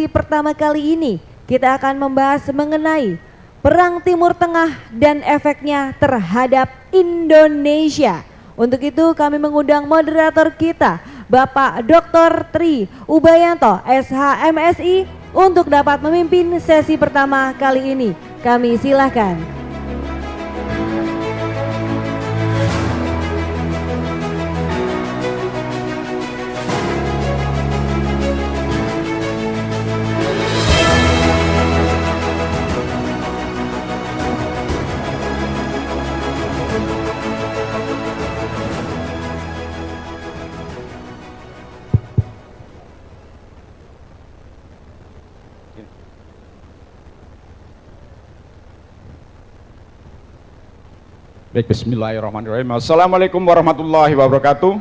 Pertama kali ini kita akan membahas mengenai Perang Timur Tengah dan efeknya terhadap Indonesia. Untuk itu kami mengundang moderator kita, Bapak Dr. Tri Ubayanto, SHMSI, untuk dapat memimpin sesi pertama kali ini. Kami silakan. Baik, bismillahirrahmanirrahim. Assalamualaikum warahmatullahi wabarakatuh.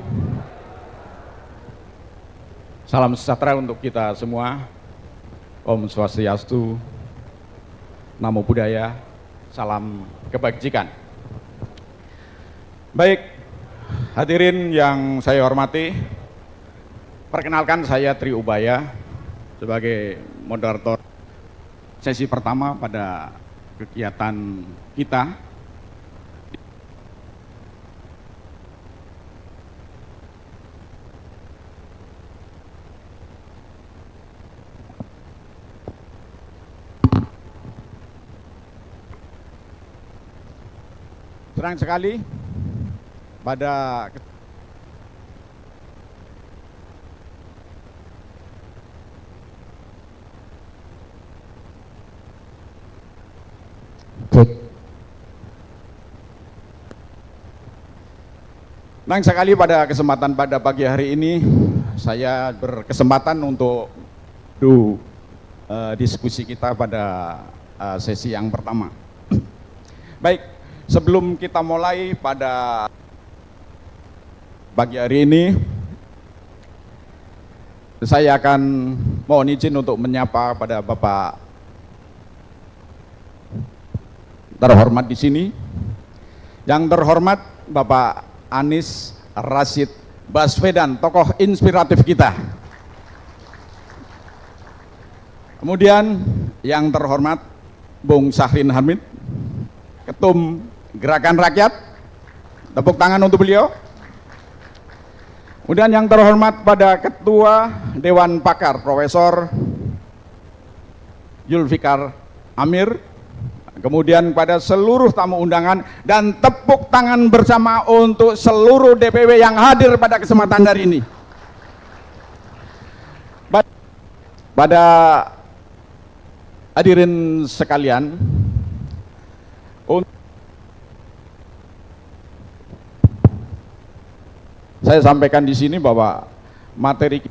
Salam sejahtera untuk kita semua. Om Swastiastu, Namo Buddhaya, salam kebajikan. Baik, hadirin yang saya hormati, perkenalkan saya Tri Ubaya sebagai moderator sesi pertama pada kegiatan kita. Senang sekali pada kesempatan pada pagi hari ini saya berkesempatan untuk diskusi kita pada sesi yang pertama. Baik. Sebelum kita mulai pada pagi hari ini, saya akan mohon izin untuk menyapa pada Bapak terhormat di sini. Yang terhormat Bapak Anies Rashid Baswedan, tokoh inspiratif kita. Kemudian yang terhormat Bung Syahrin Hamid, Ketum Gerakan Rakyat, tepuk tangan untuk beliau. Kemudian yang terhormat pada Ketua Dewan Pakar Profesor Zulfikar Amir, kemudian pada seluruh tamu undangan, dan tepuk tangan bersama untuk seluruh DPW yang hadir pada kesempatan hari ini. Pada hadirin sekalian, saya sampaikan di sini bahwa materi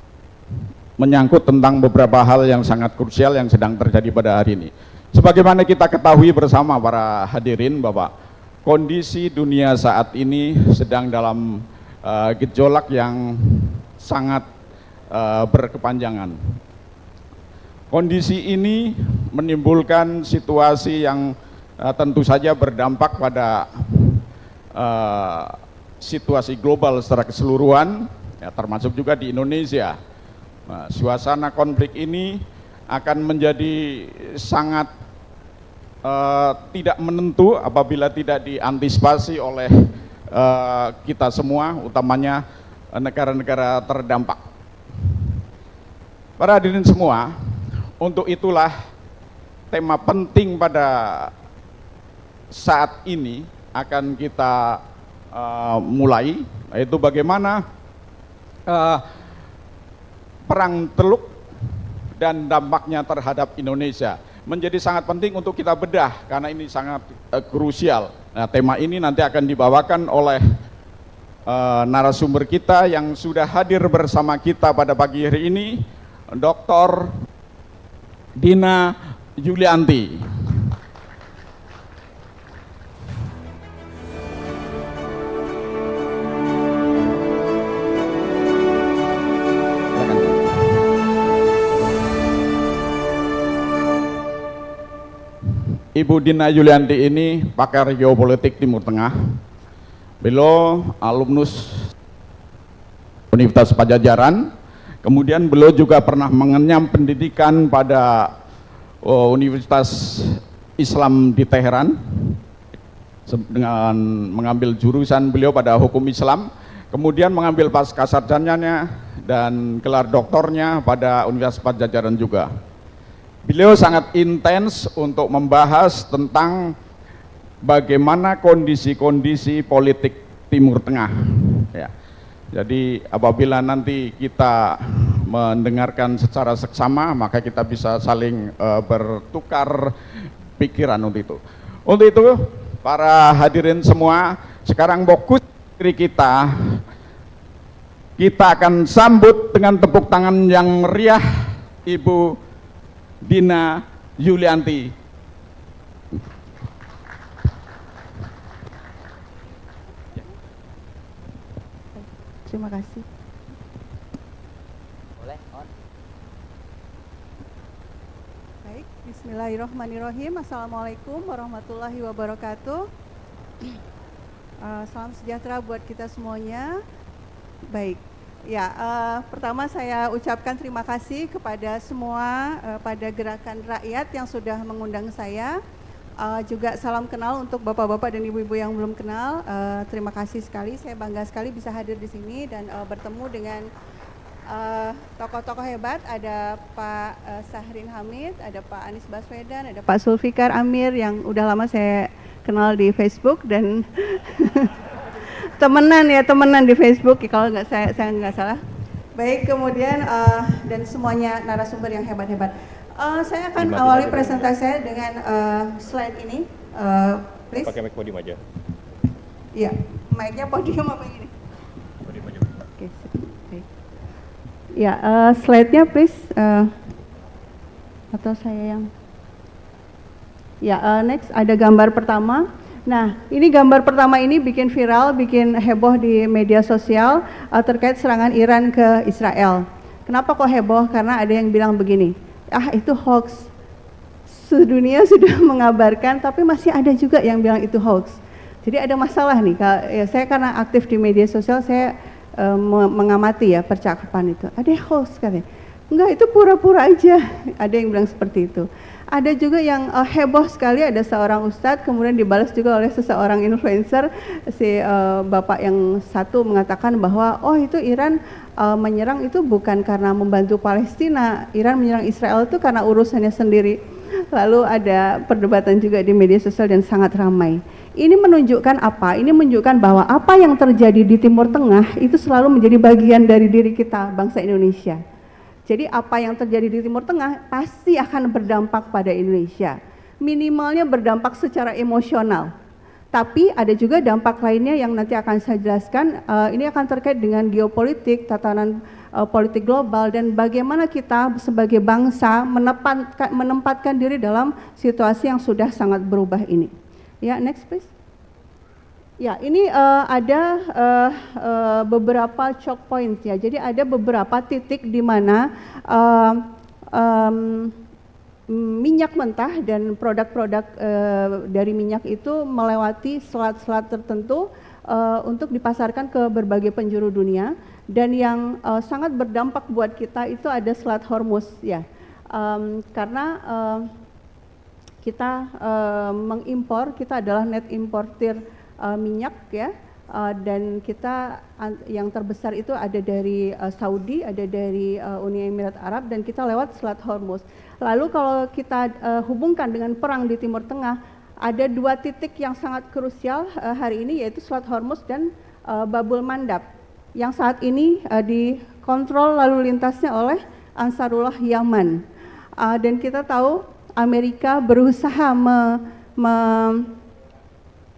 menyangkut tentang beberapa hal yang sangat krusial yang sedang terjadi pada hari ini. Sebagaimana kita ketahui bersama para hadirin bahwa kondisi dunia saat ini sedang dalam gejolak yang sangat berkepanjangan. Kondisi ini menimbulkan situasi yang tentu saja berdampak pada situasi global secara keseluruhan, ya, termasuk juga di Indonesia. Nah, suasana konflik ini akan menjadi sangat tidak menentu apabila tidak diantisipasi oleh kita semua, utamanya negara-negara terdampak. Para hadirin semua, untuk itulah tema penting pada saat ini akan kita mulai, yaitu bagaimana perang Teluk dan dampaknya terhadap Indonesia menjadi sangat penting untuk kita bedah karena ini sangat krusial. Nah, tema ini nanti akan dibawakan oleh narasumber kita yang sudah hadir bersama kita pada pagi hari ini, Dr. Dina Yulianti. Ibu Dina Yulianti ini pakar geopolitik Timur Tengah. Beliau alumnus Universitas Pajajaran, Kemudian beliau juga pernah mengenyam pendidikan pada Universitas Islam di Teheran dengan mengambil jurusan beliau pada hukum Islam, kemudian mengambil pascasarjananya dan gelar doktornya pada Universitas Pajajaran juga. Beliau sangat intens untuk membahas tentang bagaimana kondisi-kondisi politik Timur Tengah. Ya. Jadi apabila nanti kita mendengarkan secara seksama, maka kita bisa saling bertukar pikiran untuk itu. Untuk itu, para hadirin semua, sekarang fokus diri kita akan sambut dengan tepuk tangan yang meriah Ibu Dina Yulianti. Terima kasih. Boleh, on. Baik, bismillahirrahmanirrahim. Assalamualaikum warahmatullahi wabarakatuh. Salam sejahtera buat kita semuanya. Baik, ya pertama saya ucapkan terima kasih kepada semua pada gerakan rakyat yang sudah mengundang saya. Juga salam kenal untuk bapak-bapak dan ibu-ibu yang belum kenal. Terima kasih sekali, saya bangga sekali bisa hadir di sini dan bertemu dengan tokoh-tokoh hebat. Ada Pak Syahrin Hamid, ada Pak Anies Baswedan, ada Pak Zulfikar Amir yang udah lama saya kenal di Facebook dan temenan di Facebook kalau nggak saya nggak salah. Baik, kemudian dan semuanya narasumber yang hebat-hebat. Saya akan awali presentasi saya dengan slide ini, please. Pakai mic podium aja. Iya, mic-nya podium apa ini? Podium aja. Oke, baik. Ya, slide-nya please. Atau saya yang... Ya, next ada gambar pertama. Nah, ini gambar pertama ini bikin viral, bikin heboh di media sosial terkait serangan Iran ke Israel. Kenapa kok heboh? Karena ada yang bilang begini, itu hoax. Sedunia sudah mengabarkan, tapi masih ada juga yang bilang itu hoax. Jadi ada masalah nih. Saya karena aktif di media sosial, saya mengamati ya percakapan itu. Ada yang hoax katanya. Enggak, itu pura-pura aja. Ada yang bilang seperti itu. Ada juga yang heboh sekali, ada seorang ustadz kemudian dibalas juga oleh seseorang influencer. Si bapak yang satu mengatakan bahwa itu Iran menyerang itu bukan karena membantu Palestina, Iran menyerang Israel itu karena urusannya sendiri. Lalu ada perdebatan juga di media sosial dan sangat ramai. Ini menunjukkan apa? Ini menunjukkan bahwa apa yang terjadi di Timur Tengah itu selalu menjadi bagian dari diri kita, bangsa Indonesia. Jadi apa yang terjadi di Timur Tengah pasti akan berdampak pada Indonesia. Minimalnya berdampak secara emosional. Tapi ada juga dampak lainnya yang nanti akan saya jelaskan. Ini akan terkait dengan geopolitik, tatanan politik global, dan bagaimana kita sebagai bangsa menempatkan diri dalam situasi yang sudah sangat berubah ini. Ya, next please. Ya, ini ada beberapa choke points ya. Jadi ada beberapa titik di mana minyak mentah dan produk-produk dari minyak itu melewati selat-selat tertentu untuk dipasarkan ke berbagai penjuru dunia. Dan yang sangat berdampak buat kita itu ada Selat Hormuz ya, karena kita mengimpor, kita adalah net importer minyak ya, dan kita yang terbesar itu ada dari Saudi, ada dari Uni Emirat Arab, dan kita lewat Selat Hormuz. Lalu kalau kita hubungkan dengan perang di Timur Tengah, ada dua titik yang sangat krusial hari ini, yaitu Selat Hormuz dan Babul Mandab, yang saat ini dikontrol lalu lintasnya oleh Ansarullah Yaman. Dan kita tahu Amerika berusaha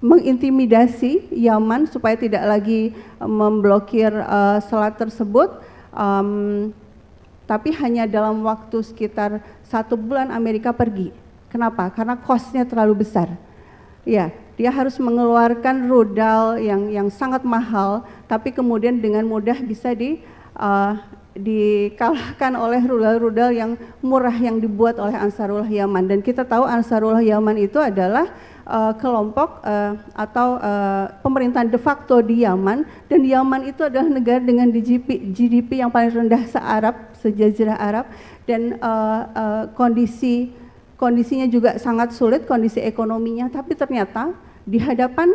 mengintimidasi Yaman supaya tidak lagi memblokir selat tersebut, tapi hanya dalam waktu sekitar 1 bulan Amerika pergi. Kenapa? Karena cost-nya terlalu besar. Ya, dia harus mengeluarkan rudal yang sangat mahal, tapi kemudian dengan mudah bisa dikalahkan oleh rudal-rudal yang murah yang dibuat oleh Ansarullah Yaman. Dan kita tahu Ansarullah Yaman itu adalah kelompok atau pemerintahan de facto di Yaman, dan Yaman itu adalah negara dengan GDP yang paling rendah sejazirah Arab, dan kondisinya juga sangat sulit, kondisi ekonominya, tapi ternyata di hadapan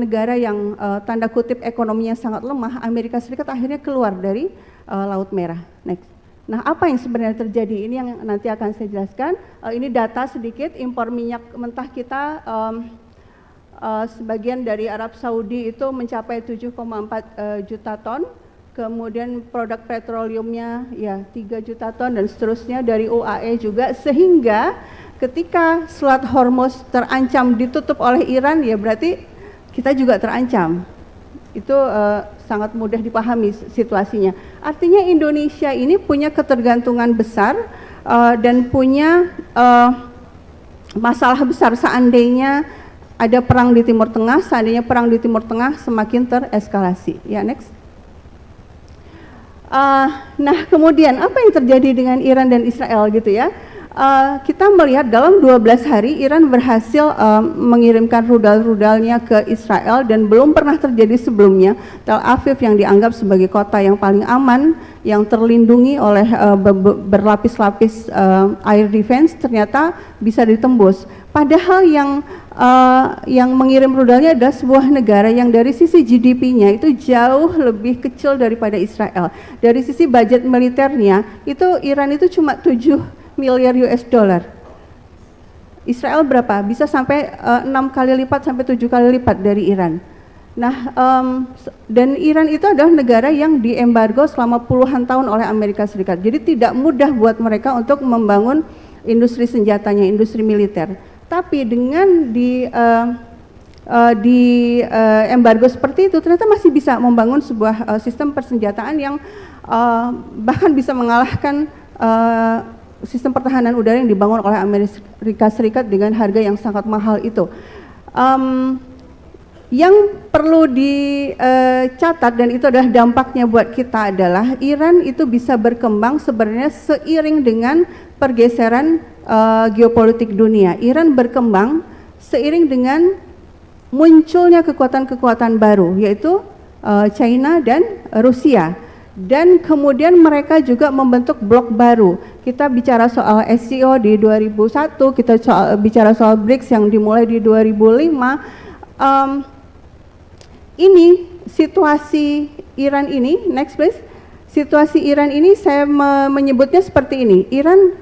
negara yang tanda kutip ekonominya sangat lemah, Amerika Serikat akhirnya keluar dari Laut Merah. Next. Nah, apa yang sebenarnya terjadi? Ini yang nanti akan saya jelaskan. Ini data sedikit, impor minyak mentah kita sebagian dari Arab Saudi itu mencapai 7,4 juta ton. Kemudian produk petroleumnya ya 3 juta ton dan seterusnya, dari UAE juga, sehingga ketika Selat Hormuz terancam ditutup oleh Iran, ya berarti kita juga terancam. Itu sangat mudah dipahami situasinya. Artinya Indonesia ini punya ketergantungan besar dan punya masalah besar seandainya ada perang di Timur Tengah, seandainya perang di Timur Tengah semakin tereskalasi. Ya, next. Nah, kemudian apa yang terjadi dengan Iran dan Israel gitu ya? Kita melihat dalam 12 hari Iran berhasil mengirimkan rudal-rudalnya ke Israel, dan belum pernah terjadi sebelumnya Tel Aviv yang dianggap sebagai kota yang paling aman, yang terlindungi oleh berlapis-lapis air defense, ternyata bisa ditembus. Padahal yang mengirim rudalnya adalah sebuah negara yang dari sisi GDP-nya itu jauh lebih kecil daripada Israel. Dari sisi budget militernya itu Iran itu cuma 7 miliar US dollar. Israel berapa? Bisa sampai 6 kali lipat sampai 7 kali lipat dari Iran. Nah, dan Iran itu adalah negara yang diembargo selama puluhan tahun oleh Amerika Serikat. Jadi tidak mudah buat mereka untuk membangun industri senjatanya, industri militer. Tapi dengan embargo seperti itu, ternyata masih bisa membangun sebuah sistem persenjataan yang bahkan bisa mengalahkan sistem pertahanan udara yang dibangun oleh Amerika Serikat dengan harga yang sangat mahal itu. Yang perlu dicatat, dan itu adalah dampaknya buat kita, adalah Iran itu bisa berkembang sebenarnya seiring dengan pergeseran geopolitik dunia. Iran berkembang seiring dengan munculnya kekuatan-kekuatan baru, yaitu China dan Rusia. Dan kemudian mereka juga membentuk blok baru. Kita bicara soal SCO di 2001, kita bicara soal BRICS yang dimulai di 2005. Ini situasi Iran ini, next please. Situasi Iran ini saya menyebutnya seperti ini. Iran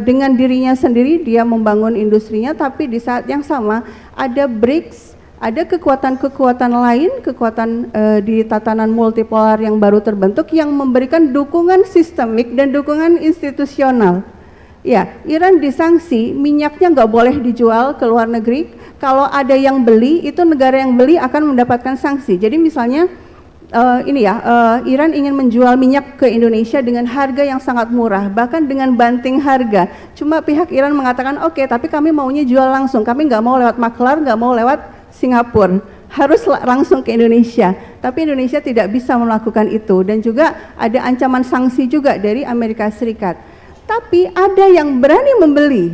dengan dirinya sendiri dia membangun industrinya, tapi di saat yang sama ada BRICS, ada kekuatan-kekuatan lain, kekuatan di tatanan multipolar yang baru terbentuk yang memberikan dukungan sistemik dan dukungan institusional. Ya, Iran disanksi, minyaknya nggak boleh dijual ke luar negeri. Kalau ada yang beli, itu negara yang beli akan mendapatkan sanksi. Jadi misalnya Iran ingin menjual minyak ke Indonesia dengan harga yang sangat murah, bahkan dengan banting harga. Cuma pihak Iran mengatakan, oke, tapi kami maunya jual langsung, kami nggak mau lewat maklar, nggak mau lewat Singapura, harus langsung ke Indonesia. Tapi Indonesia tidak bisa melakukan itu, dan juga ada ancaman sanksi juga dari Amerika Serikat. Tapi ada yang berani membeli,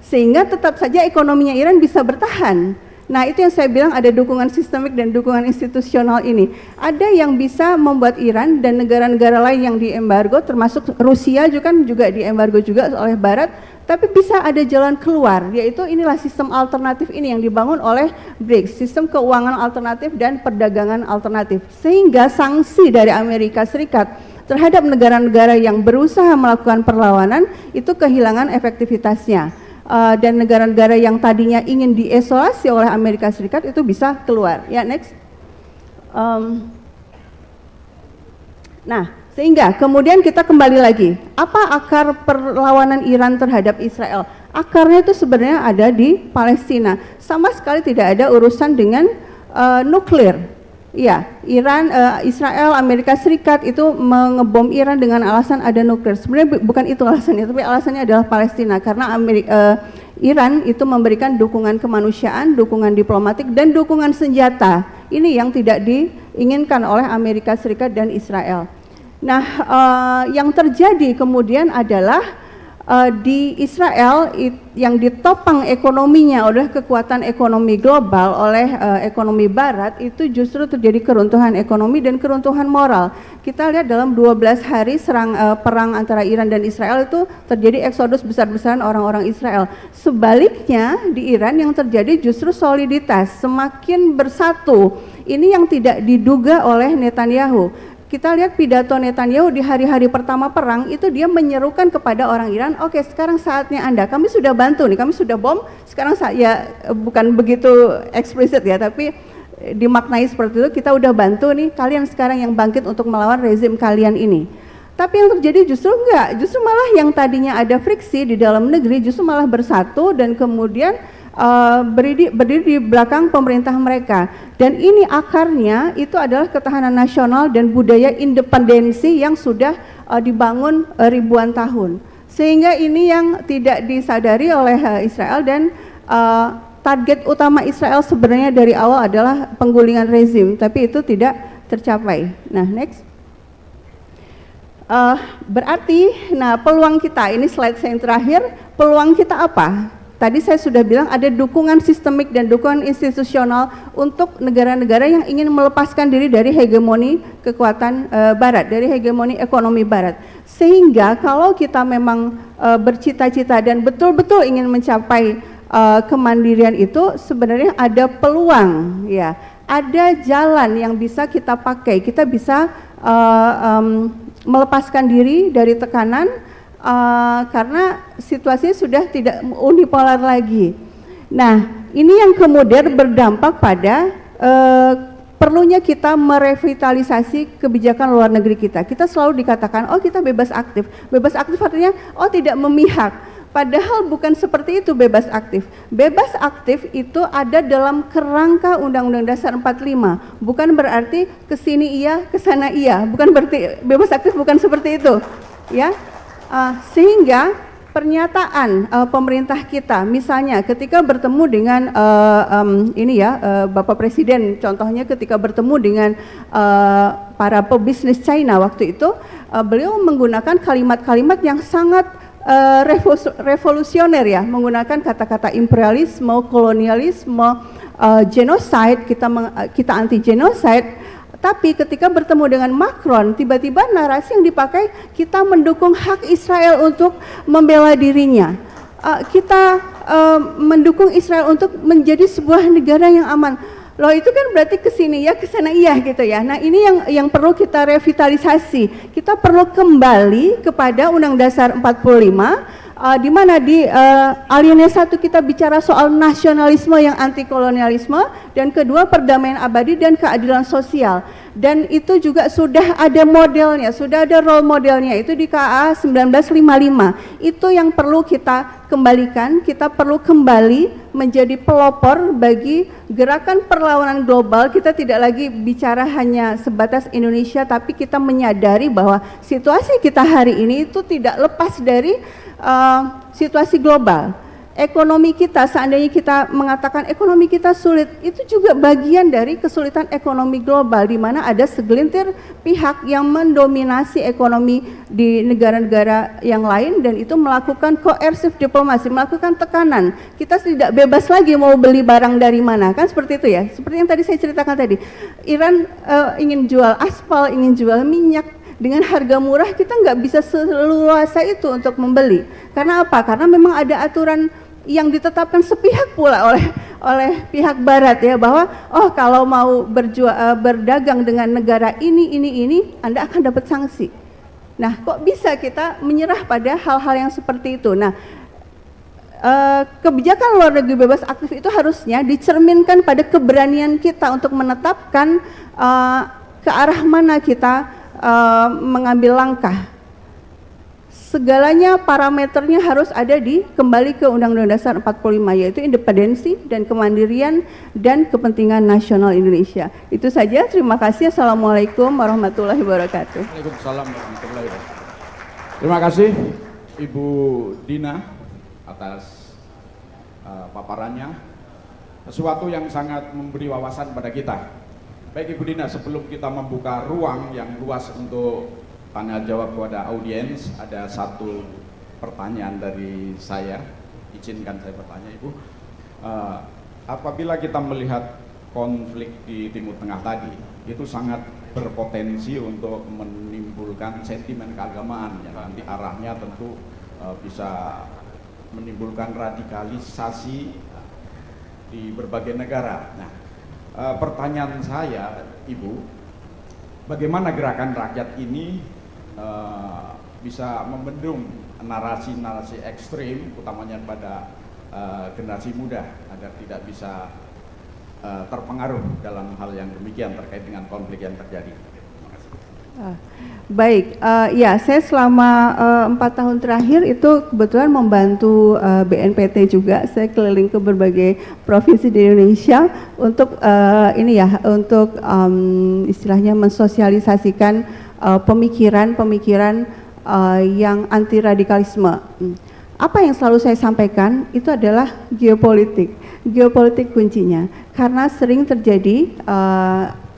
sehingga tetap saja ekonominya Iran bisa bertahan. Nah, itu yang saya bilang ada dukungan sistemik dan dukungan institusional ini. Ada yang bisa membuat Iran dan negara-negara lain yang diembargo, termasuk Rusia juga diembargo juga oleh Barat, tapi bisa ada jalan keluar, yaitu inilah sistem alternatif ini yang dibangun oleh BRICS, sistem keuangan alternatif dan perdagangan alternatif. Sehingga sanksi dari Amerika Serikat terhadap negara-negara yang berusaha melakukan perlawanan itu kehilangan efektivitasnya. Dan negara-negara yang tadinya ingin diisolasi oleh Amerika Serikat itu bisa keluar. Ya, next. Nah, sehingga kemudian kita kembali lagi, apa akar perlawanan Iran terhadap Israel? Akarnya itu sebenarnya ada di Palestina. Sama sekali tidak ada urusan dengan nuklir. Ya, Israel, Amerika Serikat itu mengebom Iran dengan alasan ada nuklir. Sebenarnya bukan itu alasannya, tapi alasannya adalah Palestina, karena Iran itu memberikan dukungan kemanusiaan, dukungan diplomatik, dan dukungan senjata. Ini yang tidak diinginkan oleh Amerika Serikat dan Israel. Nah, yang terjadi kemudian adalah di Israel yang ditopang ekonominya oleh kekuatan ekonomi global oleh ekonomi barat, itu justru terjadi keruntuhan ekonomi dan keruntuhan moral. Kita lihat dalam 12 hari perang antara Iran dan Israel itu terjadi eksodus besar-besaran orang-orang Israel. Sebaliknya di Iran yang terjadi justru soliditas, semakin bersatu. Ini yang tidak diduga oleh Netanyahu. Kita lihat pidato Netanyahu di hari-hari pertama perang itu, dia menyerukan kepada orang Iran, oke, sekarang saatnya Anda, kami sudah bantu nih, kami sudah bom, sekarang ya bukan begitu eksplisit ya, tapi dimaknai seperti itu, kita udah bantu nih, kalian sekarang yang bangkit untuk melawan rezim kalian ini. Tapi yang terjadi justru enggak, justru malah yang tadinya ada friksi di dalam negeri justru malah bersatu dan kemudian berdiri di belakang pemerintah mereka. Dan ini akarnya itu adalah ketahanan nasional dan budaya independensi yang sudah dibangun ribuan tahun. Sehingga ini yang tidak disadari oleh Israel, dan target utama Israel sebenarnya dari awal adalah penggulingan rezim, tapi itu tidak tercapai. Nah, next. Berarti, peluang kita, ini slide saya yang terakhir, peluang kita apa? Tadi saya sudah bilang ada dukungan sistemik dan dukungan institusional untuk negara-negara yang ingin melepaskan diri dari hegemoni kekuatan barat, dari hegemoni ekonomi barat. Sehingga kalau kita memang bercita-cita dan betul-betul ingin mencapai kemandirian itu, sebenarnya ada peluang, ya, ada jalan yang bisa kita pakai. Kita bisa melepaskan diri dari tekanan, karena situasinya sudah tidak unipolar lagi. Nah, ini yang kemudian berdampak pada perlunya kita merevitalisasi kebijakan luar negeri kita. Kita selalu dikatakan, oh kita bebas aktif. Bebas aktif artinya, oh tidak memihak. Padahal bukan seperti itu bebas aktif. Bebas aktif itu ada dalam kerangka Undang-Undang Dasar 45. Bukan berarti ke sini iya, ke sana iya. Bukan berarti bebas aktif, bukan seperti itu. Ya. Sehingga pernyataan pemerintah kita, misalnya ketika bertemu dengan Bapak Presiden, contohnya ketika bertemu dengan para pebisnis China waktu itu, beliau menggunakan kalimat-kalimat yang sangat revolusioner, ya, menggunakan kata-kata imperialisme, kolonialisme, genocide, kita anti genocide. Tapi ketika bertemu dengan Macron, tiba-tiba narasi yang dipakai, kita mendukung hak Israel untuk membela dirinya. Kita mendukung Israel untuk menjadi sebuah negara yang aman. Loh, itu kan berarti ke sini ya, ke sana iya gitu ya. Nah, ini yang perlu kita revitalisasi. Kita perlu kembali kepada Undang Dasar 45, di mana di alinea 1 kita bicara soal nasionalisme yang anti kolonialisme, dan kedua perdamaian abadi dan keadilan sosial. Dan itu juga sudah ada modelnya, sudah ada role modelnya, itu di KA 1955. Itu yang perlu kita kembalikan. Kita perlu kembali menjadi pelopor bagi gerakan perlawanan global. Kita tidak lagi bicara hanya sebatas Indonesia, tapi kita menyadari bahwa situasi kita hari ini itu tidak lepas dari situasi global. Ekonomi kita, seandainya kita mengatakan ekonomi kita sulit, itu juga bagian dari kesulitan ekonomi global, di mana ada segelintir pihak yang mendominasi ekonomi di negara-negara yang lain, dan itu melakukan koersif diplomasi, melakukan tekanan. Kita tidak bebas lagi mau beli barang dari mana, kan seperti itu ya. Seperti yang tadi saya ceritakan tadi, Iran ingin jual aspal, ingin jual minyak dengan harga murah, kita nggak bisa seluasa itu untuk membeli. Karena apa? Karena memang ada aturan yang ditetapkan sepihak pula oleh pihak barat, ya, bahwa oh kalau mau berdagang dengan negara ini Anda akan dapat sanksi. Nah, kok bisa kita menyerah pada hal-hal yang seperti itu? Nah, kebijakan luar negeri bebas aktif itu harusnya dicerminkan pada keberanian kita untuk menetapkan ke arah mana kita mengambil langkah. Segalanya parameternya harus ada kembali ke Undang-Undang Dasar 45, yaitu independensi dan kemandirian dan kepentingan nasional Indonesia. Itu saja, terima kasih. Assalamualaikum warahmatullahi wabarakatuh. Waalaikumsalam warahmatullahi wabarakatuh. Terima kasih Ibu Dina atas paparannya, sesuatu yang sangat memberi wawasan pada kita. Baik Ibu Dina, sebelum kita membuka ruang yang luas untuk tanya jawab kepada audiens, ada satu pertanyaan dari saya, izinkan saya bertanya Ibu. Apabila kita melihat konflik di Timur Tengah tadi, itu sangat berpotensi untuk menimbulkan sentimen keagamaan yang nanti arahnya tentu bisa menimbulkan radikalisasi di berbagai negara. Nah, pertanyaan saya, Ibu, bagaimana gerakan rakyat ini bisa membendung narasi-narasi ekstrim, utamanya pada generasi muda, agar tidak bisa terpengaruh dalam hal yang demikian terkait dengan konflik yang terjadi. Terima kasih. Baik, ya saya selama 4 tahun terakhir itu kebetulan membantu BNPT juga. Saya keliling ke berbagai provinsi di Indonesia untuk untuk istilahnya mensosialisasikan pemikiran-pemikiran yang anti radikalisme. Apa yang selalu saya sampaikan itu adalah geopolitik. Geopolitik kuncinya, karena sering terjadi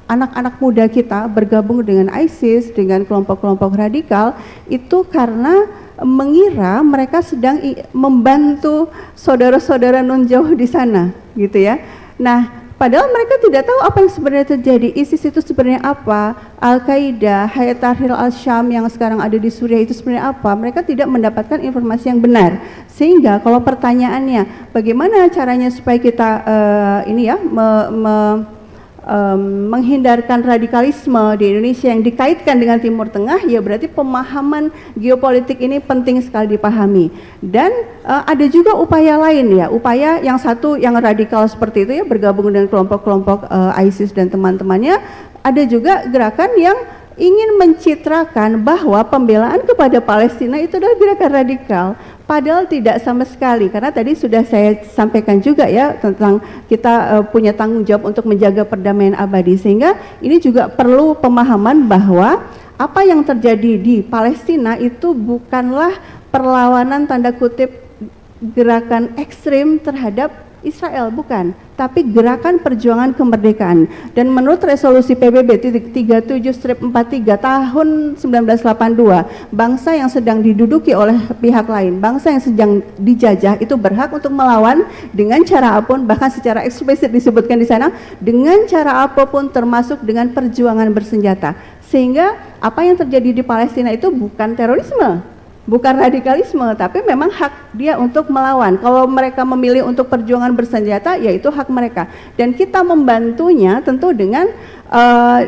anak-anak muda kita bergabung dengan ISIS, dengan kelompok-kelompok radikal, itu karena mengira mereka sedang membantu saudara-saudara non jauh di sana, gitu ya. Nah, padahal mereka tidak tahu apa yang sebenarnya terjadi. ISIS itu sebenarnya apa? Al-Qaeda, Hayat Tahrir al-Syam yang sekarang ada di Suriah itu sebenarnya apa? Mereka tidak mendapatkan informasi yang benar. Sehingga kalau pertanyaannya, bagaimana caranya supaya kita menghindarkan radikalisme di Indonesia yang dikaitkan dengan Timur Tengah, ya berarti pemahaman geopolitik ini penting sekali dipahami. Dan ada juga upaya lain ya, upaya yang satu yang radikal seperti itu ya, bergabung dengan kelompok-kelompok ISIS dan teman-temannya. Ada juga gerakan yang ingin mencitrakan bahwa pembelaan kepada Palestina itu adalah gerakan radikal, padahal tidak sama sekali, karena tadi sudah saya sampaikan juga ya tentang kita punya tanggung jawab untuk menjaga perdamaian abadi, sehingga ini juga perlu pemahaman bahwa apa yang terjadi di Palestina itu bukanlah perlawanan tanda kutip gerakan ekstrim terhadap Israel, bukan, tapi gerakan perjuangan kemerdekaan. Dan menurut resolusi PBB 37/43 tahun 1982, bangsa yang sedang diduduki oleh pihak lain, bangsa yang sedang dijajah itu berhak untuk melawan dengan cara apapun, bahkan secara eksplisit disebutkan di sana, dengan cara apapun termasuk dengan perjuangan bersenjata. Sehingga apa yang terjadi di Palestina itu bukan terorisme, bukan radikalisme, tapi memang hak dia untuk melawan. Kalau mereka memilih untuk perjuangan bersenjata, ya itu hak mereka. Dan kita membantunya tentu dengan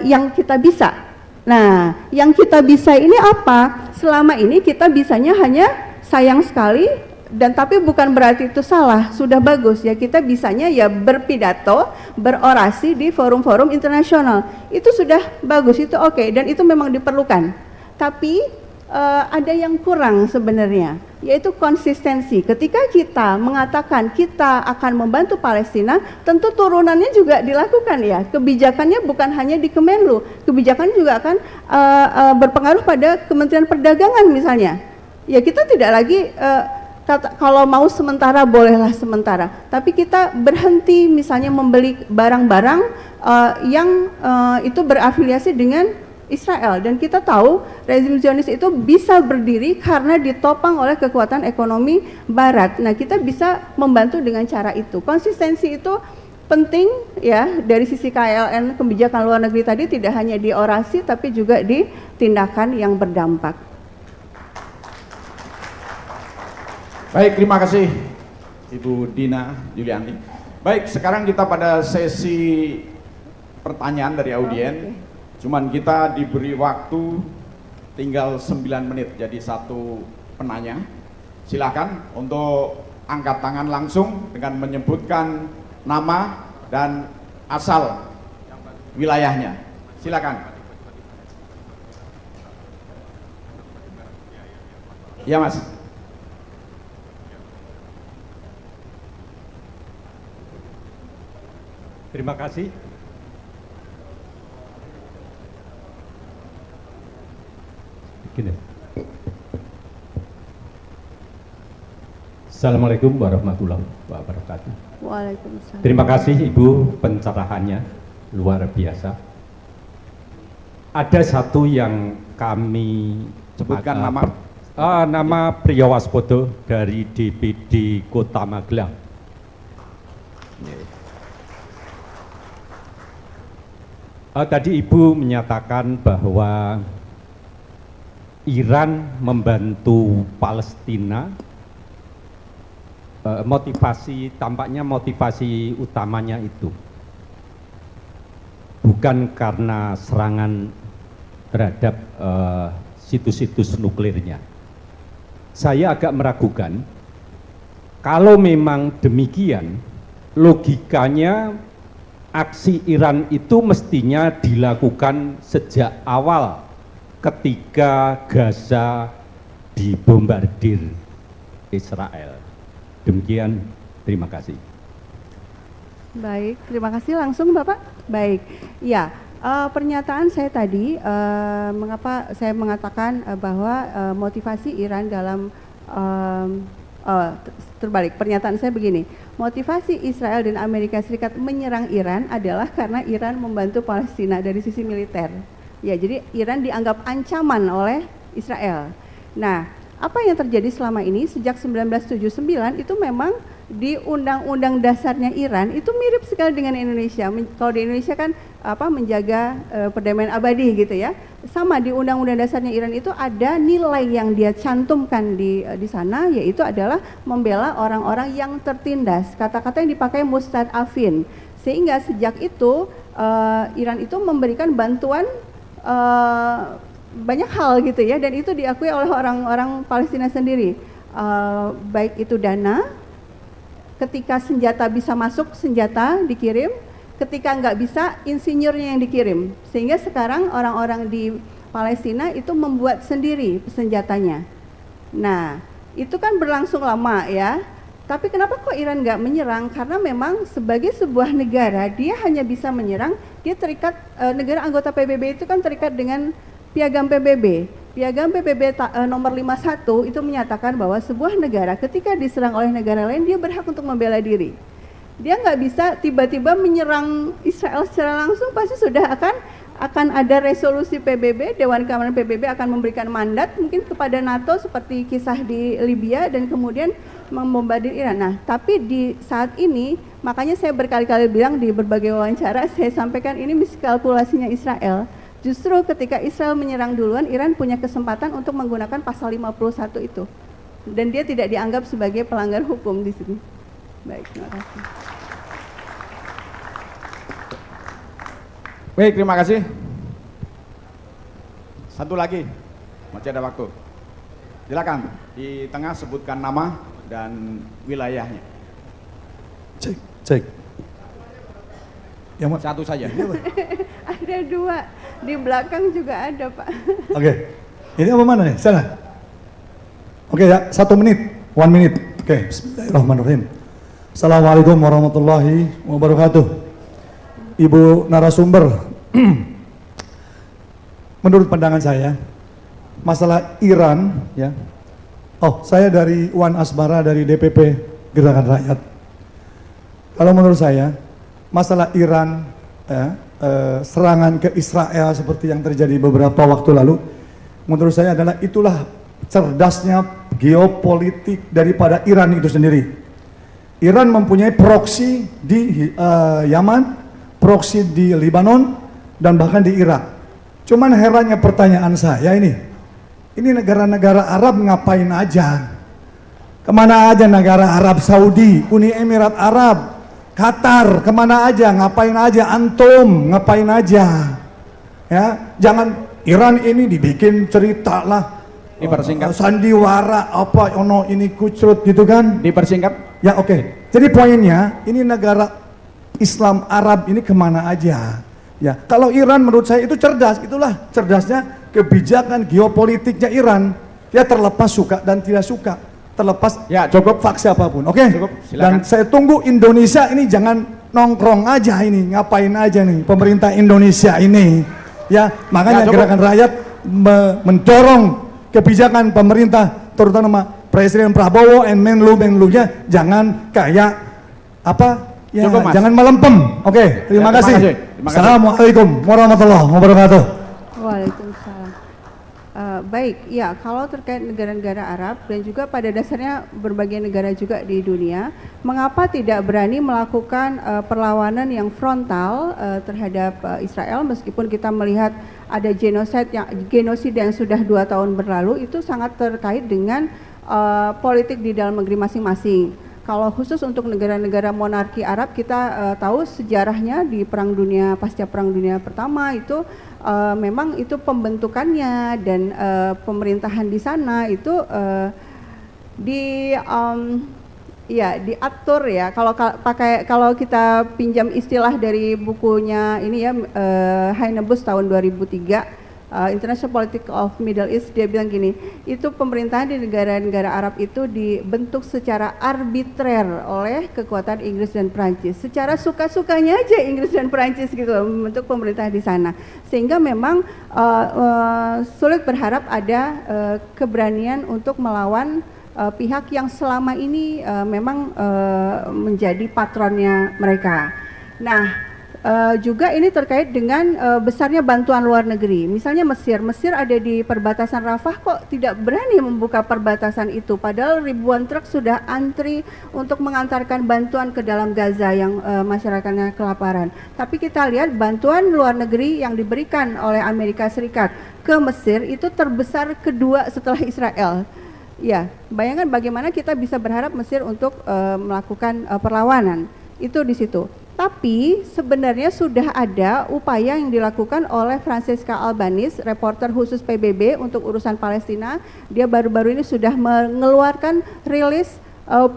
yang kita bisa. Nah, yang kita bisa ini apa? Selama ini kita bisanya hanya sayang sekali, dan tapi bukan berarti itu salah, sudah bagus ya, kita bisanya ya berpidato, berorasi di forum-forum internasional. Itu sudah bagus, itu oke, dan itu memang diperlukan. Tapi ada yang kurang sebenarnya, yaitu konsistensi. Ketika kita mengatakan kita akan membantu Palestina, tentu turunannya juga dilakukan ya. Kebijakannya bukan hanya di Kemenlu, kebijakan juga akan berpengaruh pada Kementerian Perdagangan misalnya. Ya kita tidak lagi kalau mau sementara bolehlah sementara, tapi kita berhenti misalnya membeli barang-barang yang itu berafiliasi dengan Israel, dan kita tahu rezim Zionis itu bisa berdiri karena ditopang oleh kekuatan ekonomi Barat. Nah, kita bisa membantu dengan cara itu. Konsistensi itu penting ya, dari sisi KLN, kebijakan luar negeri tadi, tidak hanya di orasi tapi juga di tindakan yang berdampak. Baik, terima kasih Ibu Dina Yulianti. Baik, sekarang kita pada sesi pertanyaan dari audien. Cuman kita diberi waktu tinggal 9 menit, jadi satu penanya. Silakan untuk angkat tangan langsung dengan menyebutkan nama dan asal wilayahnya. Silakan. Ya Mas. Terima kasih. Gini. Assalamualaikum warahmatullahi wabarakatuh. Waalaikumsalam. Terima kasih Ibu pencerahannya, luar biasa. Ada satu yang kami Sebutkan nama. Nama Priyawaspodo dari DPD Kota Magelang. Tadi Ibu menyatakan bahwa Iran membantu Palestina, tampaknya motivasi utamanya itu bukan karena serangan terhadap situs-situs nuklirnya. Saya agak meragukan, kalau memang demikian, logikanya aksi Iran itu mestinya dilakukan sejak awal ketika Gaza dibombardir Israel. Demikian, terima kasih. Baik, terima kasih. Langsung Bapak. Baik, ya. Pernyataan saya tadi, mengapa saya mengatakan bahwa motivasi Iran dalam terbalik, pernyataan saya begini, motivasi Israel dan Amerika Serikat menyerang Iran adalah karena Iran membantu Palestina dari sisi militer. Ya, jadi Iran dianggap ancaman oleh Israel. Nah, apa yang terjadi selama ini sejak 1979 itu memang di undang-undang dasarnya Iran itu mirip sekali dengan Indonesia. Kalau di Indonesia kan menjaga perdamaian abadi gitu ya. Sama di undang-undang dasarnya Iran itu ada nilai yang dia cantumkan di sana, yaitu adalah membela orang-orang yang tertindas. Kata-kata yang dipakai mustad'afin. Sehingga sejak itu Iran itu memberikan bantuan banyak hal gitu ya, dan itu diakui oleh orang-orang Palestina sendiri. Baik itu dana, ketika senjata bisa masuk, senjata dikirim. Ketika nggak bisa, insinyurnya yang dikirim. Sehingga sekarang orang-orang di Palestina itu membuat sendiri senjatanya. Nah, itu kan berlangsung lama ya. Tapi kenapa kok Iran nggak menyerang? Karena memang sebagai sebuah negara, dia hanya bisa menyerang, dia terikat, negara anggota PBB itu kan terikat dengan Piagam PBB. Piagam PBB nomor 51 itu menyatakan bahwa sebuah negara ketika diserang oleh negara lain, dia berhak untuk membela diri. Dia nggak bisa tiba-tiba menyerang Israel secara langsung, pasti sudah akan ada resolusi PBB, Dewan Keamanan PBB akan memberikan mandat mungkin kepada NATO seperti kisah di Libya dan kemudian membombardir Iran. Nah, tapi di saat ini, makanya saya berkali-kali bilang di berbagai wawancara, saya sampaikan ini miskalkulasinya Israel. Justru ketika Israel menyerang duluan, Iran punya kesempatan untuk menggunakan pasal 51 itu. Dan dia tidak dianggap sebagai pelanggar hukum di sini. Baik, terima kasih. Baik, terima kasih. Satu lagi, masih ada waktu. Silakan, di tengah sebutkan nama dan wilayahnya. Cek. Yang Satu saja. Ada dua, di belakang juga ada Pak. Oke, ini apa mana nih? Sana. Oke ya, 1 menit, 1 minute. Oke, bismillahirrahmanirrahim. Assalamualaikum warahmatullahi wabarakatuh. Ibu narasumber, menurut pandangan saya, masalah Iran, ya. Oh, saya dari Wan Asmara dari DPP Gerakan Rakyat. Kalau menurut saya, masalah Iran, ya, serangan ke Israel seperti yang terjadi beberapa waktu lalu, menurut saya adalah itulah cerdasnya geopolitik daripada Iran itu sendiri. Iran mempunyai proksi di Yaman, proksi di Lebanon, dan bahkan di Irak. Cuman herannya pertanyaan saya ini negara-negara Arab ngapain aja? Kemana aja negara Arab? Saudi, Uni Emirat Arab, Qatar, kemana aja, ngapain aja, antum, ngapain aja, ya, jangan Iran ini dibikin cerita lah, Dipersingkat. sandiwara apa, ono ini kucrut gitu kan, Dipersingkat. ya oke. Jadi poinnya, ini negara Islam Arab ini kemana aja, ya, kalau Iran menurut saya itu cerdas, itulah cerdasnya kebijakan geopolitiknya Iran, dia terlepas suka dan tidak suka, terlepas Ya, cukup. faksi apapun, oke? Cukup, silakan. Dan saya tunggu Indonesia ini jangan nongkrong aja ini, ngapain aja nih pemerintah Indonesia ini, ya, makanya Ya, cukup. Gerakan Rakyat mendorong kebijakan pemerintah, terutama Presiden Prabowo dan Menlu-nya jangan kayak apa, ya, Cukup, Mas. jangan melempem, oke? Terima Ya, terima kasih. kasih. Terima kasih. Assalamualaikum warahmatullahi wabarakatuh. Waalaikumsalam. Baik, ya kalau terkait negara-negara Arab dan juga pada dasarnya berbagai negara juga di dunia, mengapa tidak berani melakukan perlawanan yang frontal terhadap Israel meskipun kita melihat ada genosida yang sudah 2 tahun berlalu, itu sangat terkait dengan politik di dalam negeri masing-masing. Kalau khusus untuk negara-negara monarki Arab, kita tahu sejarahnya di pasca Perang Dunia Pertama itu memang itu pembentukannya dan pemerintahan di sana itu diatur ya. Kalau kita pinjam istilah dari bukunya ini ya, Heinebus tahun 2003. International Politics of Middle East, dia bilang gini, itu pemerintahan di negara-negara Arab itu dibentuk secara arbitrer oleh kekuatan Inggris dan Prancis. Secara suka-sukanya aja Inggris dan Prancis gitu membentuk pemerintah di sana. Sehingga memang sulit berharap ada keberanian untuk melawan pihak yang selama ini memang menjadi patronnya mereka. Nah, juga ini terkait dengan besarnya bantuan luar negeri. Misalnya Mesir ada di perbatasan Rafah, kok tidak berani membuka perbatasan itu, padahal ribuan truk sudah antri untuk mengantarkan bantuan ke dalam Gaza yang masyarakatnya kelaparan. Tapi kita lihat bantuan luar negeri yang diberikan oleh Amerika Serikat ke Mesir itu terbesar kedua setelah Israel. Ya, bayangkan bagaimana kita bisa berharap Mesir untuk melakukan perlawanan. Itu di situ. Tapi sebenarnya sudah ada upaya yang dilakukan oleh Francesca Albanese, reporter khusus PBB untuk urusan Palestina. Dia baru-baru ini sudah mengeluarkan rilis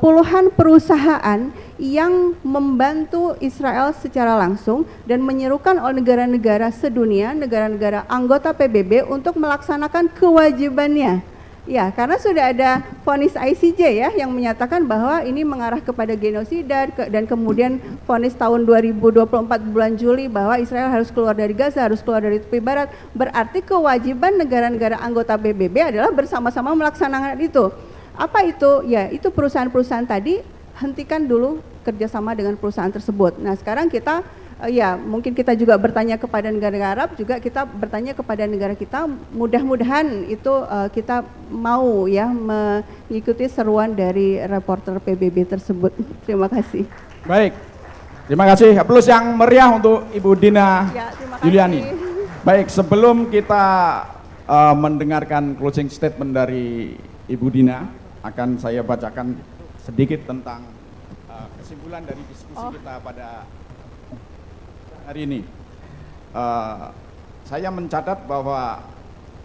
puluhan perusahaan yang membantu Israel secara langsung dan menyerukan oleh negara-negara sedunia, negara-negara anggota PBB untuk melaksanakan kewajibannya. Ya, karena sudah ada vonis ICJ ya yang menyatakan bahwa ini mengarah kepada genosida dan kemudian vonis tahun 2024 bulan Juli bahwa Israel harus keluar dari Gaza, harus keluar dari tepi barat. Berarti kewajiban negara-negara anggota PBB adalah bersama-sama melaksanakan itu. Apa itu? Ya, itu perusahaan-perusahaan tadi hentikan dulu kerjasama dengan perusahaan tersebut. Nah, sekarang kita ya, mungkin kita juga bertanya kepada negara Arab, juga kita bertanya kepada negara kita, mudah-mudahan itu kita mau ya mengikuti seruan dari reporter PBB tersebut. Terima kasih. Baik, terima kasih. Aplaus yang meriah untuk Ibu Dina Ya, terima kasih. Yuliani. Baik, sebelum kita mendengarkan closing statement dari Ibu Dina, akan saya bacakan sedikit tentang kesimpulan dari diskusi kita pada hari ini. Saya mencatat bahwa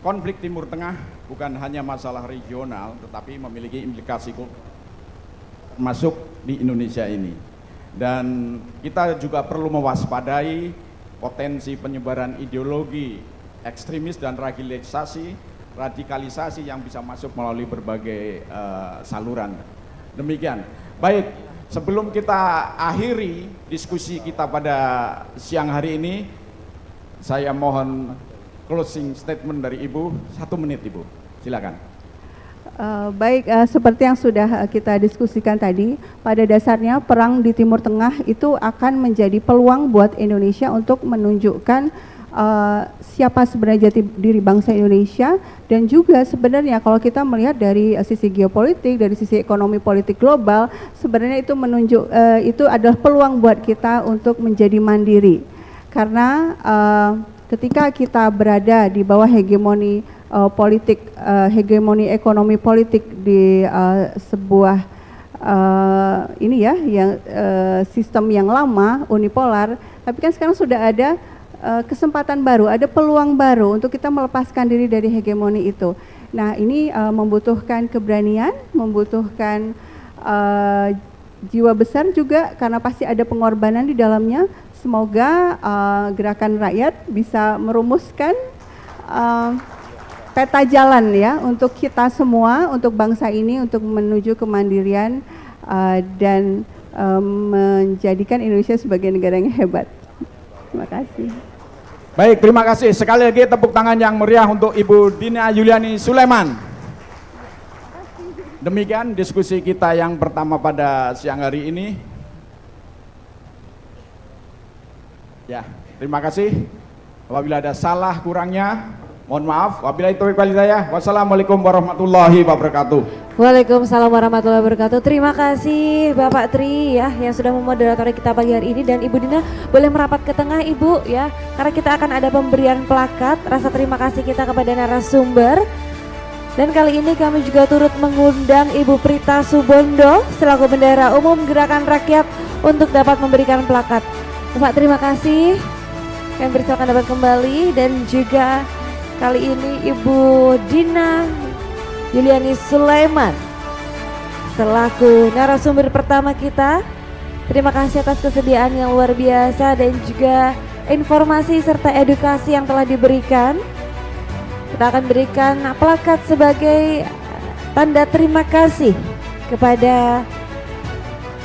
konflik Timur Tengah bukan hanya masalah regional, tetapi memiliki implikasi masuk di Indonesia ini. Dan kita juga perlu mewaspadai potensi penyebaran ideologi ekstremis dan radikalisasi yang bisa masuk melalui berbagai saluran. Demikian. Baik. Sebelum kita akhiri diskusi kita pada siang hari ini, saya mohon closing statement dari Ibu, 1 menit Ibu, silakan. Baik, seperti yang sudah kita diskusikan tadi, pada dasarnya perang di Timur Tengah itu akan menjadi peluang buat Indonesia untuk menunjukkan siapa sebenarnya jati diri bangsa Indonesia, dan juga sebenarnya kalau kita melihat dari sisi geopolitik, dari sisi ekonomi politik global, sebenarnya itu itu adalah peluang buat kita untuk menjadi mandiri, karena ketika kita berada di bawah hegemoni hegemoni ekonomi politik di sebuah sistem yang lama unipolar, tapi kan sekarang sudah ada kesempatan baru, ada peluang baru untuk kita melepaskan diri dari hegemoni itu. Nah, ini membutuhkan keberanian, membutuhkan jiwa besar juga, karena pasti ada pengorbanan di dalamnya. Semoga gerakan rakyat bisa merumuskan peta jalan ya untuk kita semua, untuk bangsa ini, untuk menuju kemandirian dan menjadikan Indonesia sebagai negara yang hebat. Terima kasih. Baik, terima kasih. Sekali lagi tepuk tangan yang meriah untuk Ibu Dina Yuliani Sulaiman. Demikian diskusi kita yang pertama pada siang hari ini. Ya, terima kasih. Apabila ada salah kurangnya, Mohon maaf, wabillahi taufiq wal hidayah. Wassalamualaikum warahmatullahi wabarakatuh. Waalaikumsalam warahmatullahi wabarakatuh. Terima kasih Bapak Tri ya yang sudah memoderatori kita pagi hari ini, dan Ibu Dina boleh merapat ke tengah Ibu ya, karena kita akan ada pemberian plakat rasa terima kasih kita kepada narasumber. Dan kali ini kami juga turut mengundang Ibu Prita Subondo selaku Bendahara Umum Gerakan Rakyat untuk dapat memberikan plakat. Bapak terima kasih. Kami persilakan dapat kembali, dan juga kali ini Ibu Dina Yuliani Sulaiman selaku narasumber pertama kita. Terima kasih atas kesediaan yang luar biasa dan juga informasi serta edukasi yang telah diberikan. Kita akan berikan plakat sebagai tanda terima kasih kepada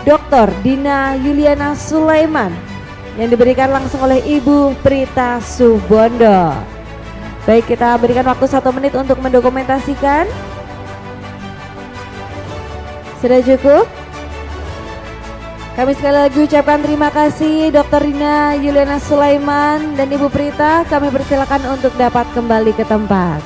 Dr. Dina Yuliana Sulaiman yang diberikan langsung oleh Ibu Prita Subondo. Baik, kita berikan waktu 1 menit untuk mendokumentasikan. Sudah cukup? Kami sekali lagi ucapkan terima kasih Dr. Dina Yuliana Sulaiman dan Ibu Prita. Kami persilakan untuk dapat kembali ke tempat.